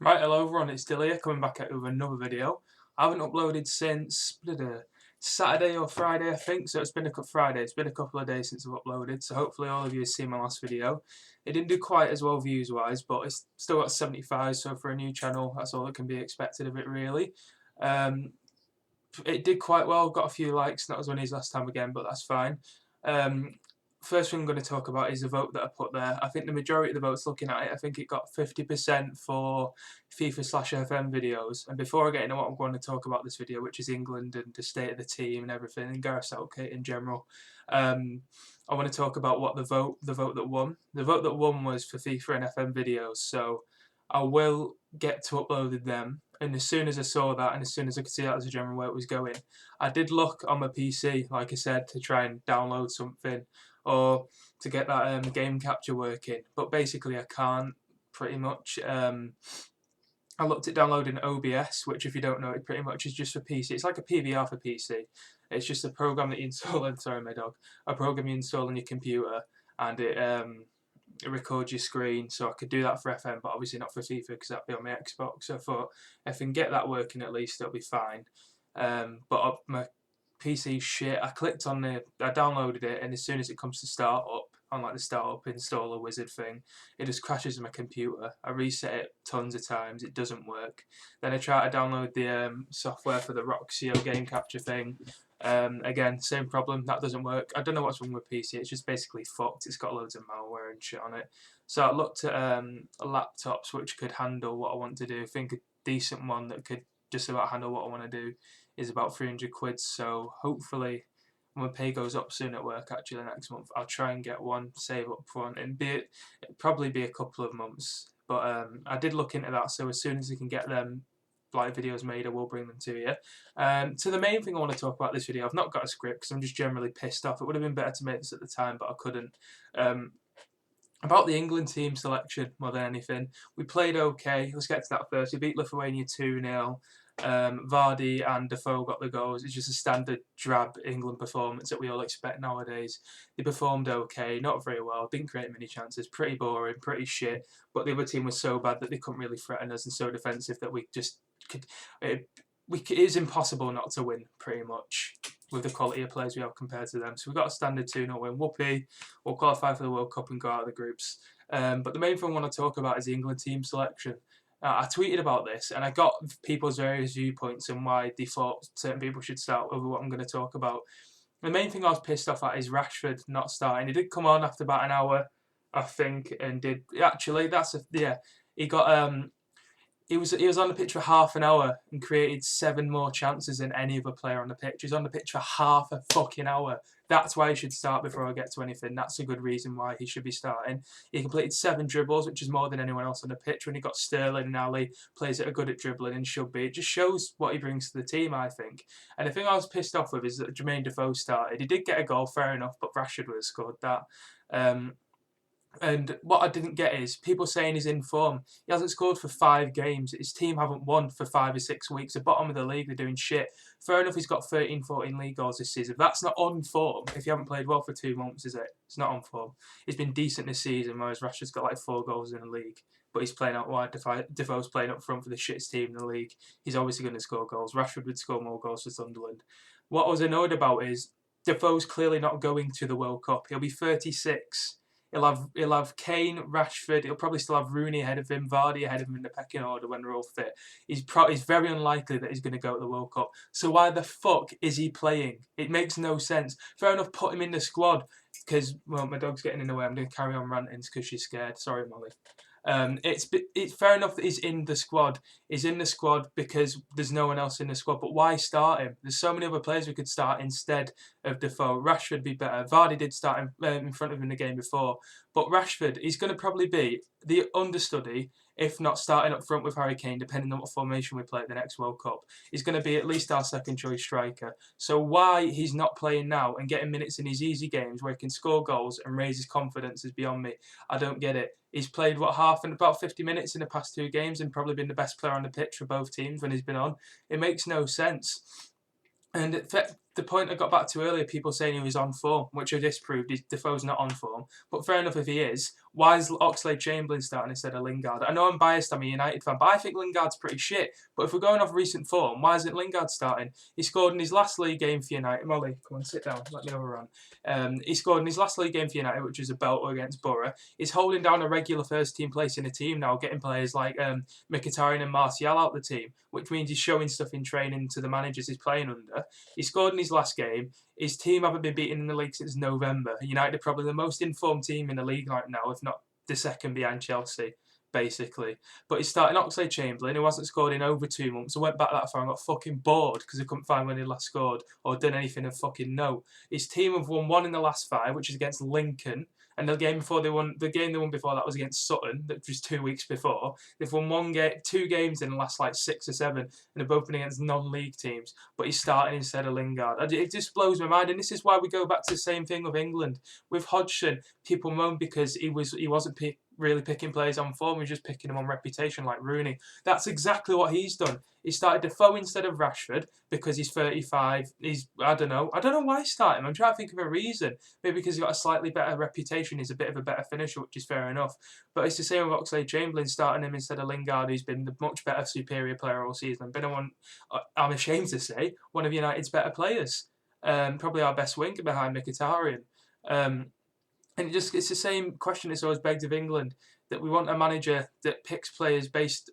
Right, hello everyone, it's Dill here, coming back out with another video. I haven't uploaded since Saturday or Friday, I think, so it's been a couple of days since I've uploaded, so hopefully all of you have seen my last video. It didn't do quite as well views-wise, but it's still got 75, so for a new channel, that's all that can be expected of it, really. It did quite well, got a few likes, not as many as last time again, but that's fine. First thing I'm going to talk about is the vote that I put there. I think the majority of the votes looking at it, I think it got 50% for FIFA/FM videos. And before I get into what I'm going to talk about this video, which is England and the state of the team and everything, and Gareth Southgate in general, I want to talk about what the vote that won. The vote that won was for FIFA and FM videos. So I will get to uploading them. And as soon as I saw that, and as soon as I could see that as a general where it was going, I did look on my PC, like I said, to try and download something or to get that game capture working. But basically I can't, pretty much. I looked at downloading OBS, which if you don't know, it pretty much is just for PC. It's like a PVR for PC. It's just a program that you install, sorry my dog, a program you install on your computer, and it records your screen. So I could do that for FM, but obviously not for FIFA because that'd be on my Xbox. So I thought if I can get that working at least, it'll be fine. But my PC shit. I downloaded it, and as soon as it comes to start up, on like the start up installer wizard thing, it just crashes my computer. I reset it tons of times, it doesn't work. Then I try to download the software for the Roxio game capture thing. Again, same problem, that doesn't work. I don't know what's wrong with PC, it's just basically fucked. It's got loads of malware and shit on it. So I looked at laptops which could handle what I want to do. I think a decent one that could just about handle what I want to do is about 300 quid, so hopefully when my pay goes up soon at work, actually next month, I'll try and get one, save up front, and it'll probably be a couple of months. But I did look into that, so as soon as I can get them like videos made, I will bring them to you. To the main thing I want to talk about this video, I've not got a script because I'm just generally pissed off. It would have been better to make this at the time, but I couldn't. About the England team selection more than anything. We played okay. Let's get to that first. We beat Lithuania 2-0. Vardy and Defoe got the goals. It's just a standard drab England performance that we all expect nowadays. They performed okay, not very well, didn't create many chances, pretty boring, pretty shit, but the other team was so bad that they couldn't really threaten us and so defensive that we just could. It is impossible not to win, pretty much, with the quality of players we have compared to them. So we've got a standard 2-0 win. Whoopee, we'll qualify for the World Cup and go out of the groups. But the main thing I want to talk about is the England team selection. I tweeted about this and I got people's various viewpoints and why they thought certain people should start over what I'm going to talk about. The main thing I was pissed off at is Rashford not starting. He did come on after about an hour, I think, and did actually he got he was on the pitch for half an hour and created 7 more chances than any other player on the pitch. He was on the pitch for half a fucking hour. That's why he should start before I get to anything. That's a good reason why he should be starting. He completed 7 dribbles, which is more than anyone else on the pitch. When he got Sterling and Ali, players that are good at dribbling and should be. It just shows what he brings to the team, I think. And the thing I was pissed off with is that Jermaine Defoe started. He did get a goal, fair enough, but Rashford would have scored that. And what I didn't get is people saying he's in form. He hasn't scored for 5 games. His team haven't won for 5 or 6 weeks. The bottom of the league, they're doing shit. Fair enough, he's got 13, 14 league goals this season. That's not on form. If you haven't played well for 2 months, is it? It's not on form. He's been decent this season, whereas Rashford's got like 4 goals in the league. But he's playing out wide. Defoe's playing up front for the shittest team in the league. He's obviously going to score goals. Rashford would score more goals for Sunderland. What I was annoyed about is Defoe's clearly not going to the World Cup. He'll be 36. He'll have Kane, Rashford. He'll probably still have Rooney ahead of him, Vardy ahead of him in the pecking order when they're all fit. He's very unlikely that he's going to go to the World Cup. So why the fuck is he playing? It makes no sense. Fair enough, put him in the squad because, well, my dog's getting in the way. I'm going to carry on ranting because she's scared. Sorry, Molly. It's fair enough that he's in the squad. He's in the squad because there's no one else in the squad. But why start him? There's so many other players we could start instead of Defoe. Rashford would be better. Vardy did start in front of him in the game before. But Rashford, he's going to probably be the understudy, if not starting up front with Harry Kane, depending on what formation we play at the next World Cup. He's going to be at least our second choice striker. So why he's not playing now and getting minutes in his easy games where he can score goals and raise his confidence is beyond me. I don't get it. He's played, half and about 50 minutes in the past 2 games and probably been the best player on the pitch for both teams when he's been on. It makes no sense. And the point I got back to earlier, people saying he was on form, which I disproved. Defoe's not on form. But fair enough if he is. Why is Oxlade-Chamberlain starting instead of Lingard? I know I'm biased, I'm a United fan, but I think Lingard's pretty shit. But if we're going off recent form, why isn't Lingard starting? He scored in his last league game for United. Molly, come on, sit down. Let me have a run. He scored in his last league game for United, which was a belter against Borough. He's holding down a regular first-team place in the team now, getting players like Mkhitaryan and Martial out the team, which means he's showing stuff in training to the managers he's playing under. He scored in his last game. His team haven't been beaten in the league since November. United are probably the most informed team in the league right now, if not the second behind Chelsea, basically. But he's starting Oxlade-Chamberlain, who hasn't scored in over 2 months. I went back that far and got fucking bored because I couldn't find when he last scored or done anything of fucking note. His team have won 1 in the last 5, which is against Lincoln. And the game they won before that was against Sutton, that was 2 weeks before. They've won 2 games in the last like 6 or 7, and they've both been against non-league teams. But he's starting instead of Lingard. It just blows my mind, and this is why we go back to the same thing with England. With Hodgson, people moan because he wasn't really picking players on form, he was just picking them on reputation like Rooney. That's exactly what he's done. He started Defoe instead of Rashford because he's 35. I don't know why he started him. I'm trying to think of a reason. Maybe because he's got a slightly better reputation. He's a bit of a better finisher, which is fair enough. But it's the same with Oxlade-Chamberlain, starting him instead of Lingard, who's been the much better, superior player all season. I'm ashamed to say, one of United's better players. Probably our best winger behind Mkhitaryan. And it's the same question that's always begged of England, that we want a manager that picks players based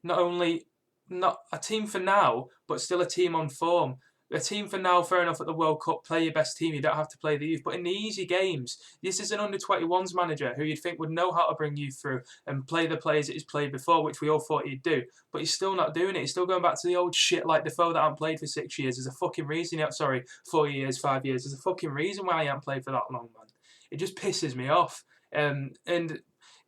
not a team for now, but still a team on form. A team for now, fair enough, at the World Cup, play your best team, you don't have to play the youth. But in the easy games, this is an under-21s manager who you'd think would know how to bring you through and play the players that he's played before, which we all thought he'd do. But he's still not doing it. He's still going back to the old shit like Defoe that I haven't played for 6 years. There's a fucking reason, 4 years, 5 years. There's a fucking reason why he hasn't played for that long, man. It just pisses me off. And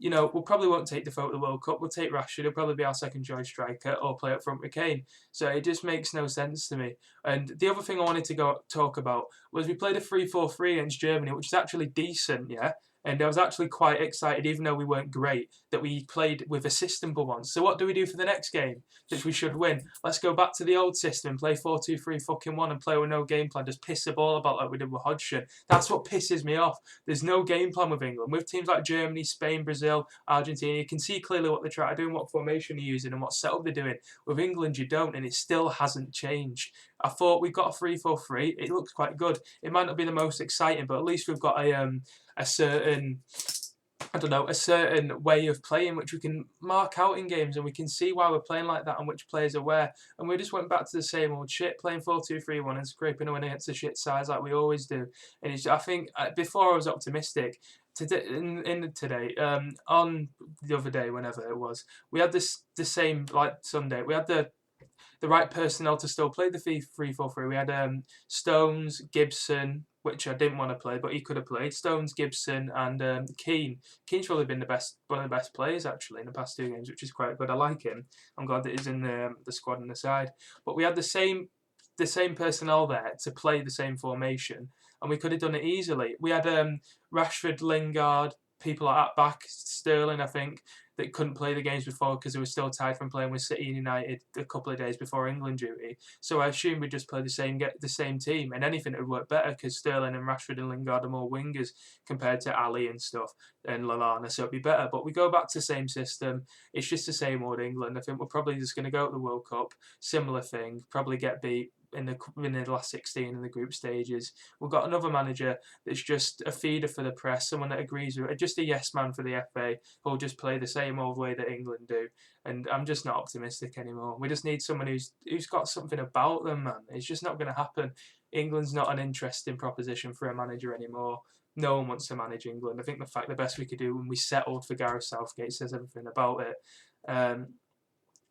we probably won't take Defoe to the World Cup. We'll take Rashford. He'll probably be our second choice striker or play up front with Kane. So it just makes no sense to me. And the other thing I wanted to talk about was we played a 3-4-3 against Germany, which is actually decent, yeah? And I was actually quite excited, even though we weren't great, that we played with a system for once. So what do we do for the next game, which we should win? Let's go back to the old system and play 4-2-3-1 and play with no game plan. Just piss the ball about like we did with Hodgson. That's what pisses me off. There's no game plan with England. With teams like Germany, Spain, Brazil, Argentina, you can see clearly what they're trying to do and what formation they're using and what setup they're doing. With England, you don't, and it still hasn't changed. I thought we got a 3-4-3. It looks quite good. It might not be the most exciting, but at least we've got a certain way of playing which we can mark out in games, and we can see why we're playing like that and which players are where. And we just went back to the same old shit, playing 4-2-3-1 and scraping a win against the shit sides like we always do. And I think before I was optimistic. Today, on the other day, whenever it was, we had the same, like Sunday, we had the right personnel to still play the 3-4-3. We had Stones, Gibson, which I didn't want to play, but he could have played. Stones, Gibson, and Keane. Keane's probably been one of the best players actually in the past 2 games, which is quite good. I like him. I'm glad that he's in the squad on the side. But we had the same personnel there to play the same formation, and we could have done it easily. We had Rashford, Lingard, people like that back, Sterling, I think, that couldn't play the games before because they were still tired from playing with City and United a couple of days before England duty. So I assume we'd just play get the same team, and anything would work better because Sterling and Rashford and Lingard are more wingers compared to Ali and stuff and Lallana, so it'd be better. But we go back to the same system. It's just the same old England. I think we're probably just going to go to the World Cup, similar thing, probably get beat in the last 16 in the group stages. We've got another manager that's just a feeder for the press, someone that agrees with it, just a yes man for the FA, who'll just play the same old way that England do. And I'm just not optimistic anymore. We just need someone who's got something about them, man. It's just not going to happen. England's not an interesting proposition for a manager anymore. No one wants to manage England. I think the best we could do when we settled for Gareth Southgate says everything about it.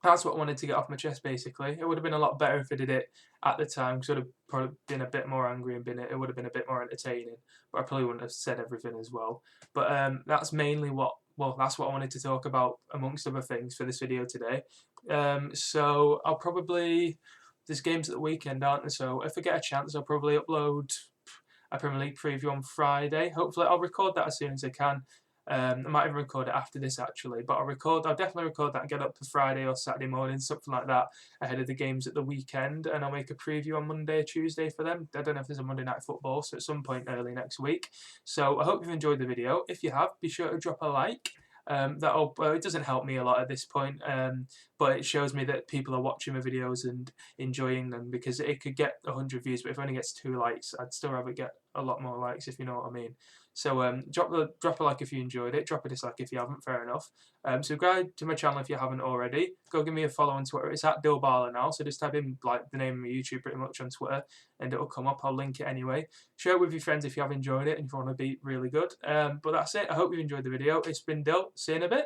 That's what I wanted to get off my chest, basically. It would have been a lot better if I did it at the time, because I would have probably been a bit more angry and it would have been a bit more entertaining, but I probably wouldn't have said everything as well. But that's mainly that's what I wanted to talk about, amongst other things, for this video today. So I'll probably, there's games at the weekend, aren't there? So if I get a chance, I'll probably upload a Premier League preview on Friday. Hopefully I'll record that as soon as I can. I might even record it after this actually, but I'll definitely record that and get up for Friday or Saturday morning, something like that, ahead of the games at the weekend, and I'll make a preview on Monday or Tuesday for them. I don't know if there's a Monday Night Football, so at some point early next week. So I hope you've enjoyed the video. If you have, be sure to drop a like. It doesn't help me a lot at this point, but it shows me that people are watching my videos and enjoying them, because it could get 100 views, but if it only gets 2 likes, I'd still rather get a lot more likes, if you know what I mean. So drop a like if you enjoyed it, drop a dislike if you haven't, fair enough. Subscribe to my channel if you haven't already. Go give me a follow on Twitter. It's at Dillbarler now, so just type in like the name of my YouTube pretty much on Twitter and it'll come up. I'll link it anyway. Share it with your friends if you have enjoyed it and if you want to be really good. But that's it. I hope you enjoyed the video. It's been Dill. See you in a bit.